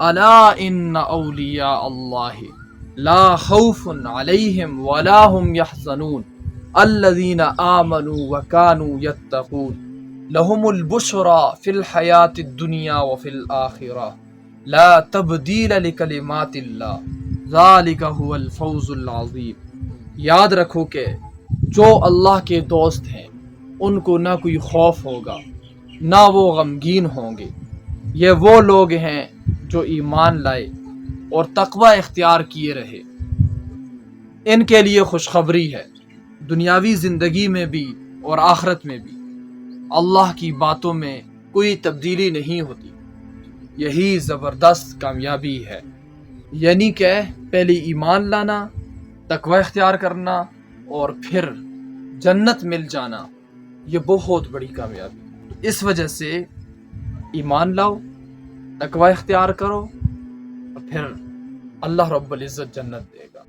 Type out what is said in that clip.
الا ان اولیاء اللہ لا خوف علیہم ولا هم يحزنون الذین آمنوا وكانوا يتقون لهم البشرى في الحیاة الدنیا وفي الآخرہ لا تبدیل لکلمات اللہ ذالک هو الفوز العظیم۔ یاد رکھو کہ جو اللہ کے دوست ہیں ان کو نہ کوئی خوف ہوگا نہ وہ غمگین ہوں گے۔ یہ وہ لوگ ہیں جو ایمان لائے اور تقوی اختیار کیے رہے، ان کے لیے خوشخبری ہے، دنیاوی زندگی میں بھی اور آخرت میں بھی اللہ کی باتوں میں کوئی تبدیلی نہیں ہوتی۔ یہی زبردست کامیابی ہے، یعنی کہ پہلے ایمان لانا، تقوی اختیار کرنا اور پھر جنت مل جانا، یہ بہت بڑی کامیابی۔ اس وجہ سے ایمان لاؤ، تقوی اختیار کرو اور پھر اللہ رب العزت جنت دے گا۔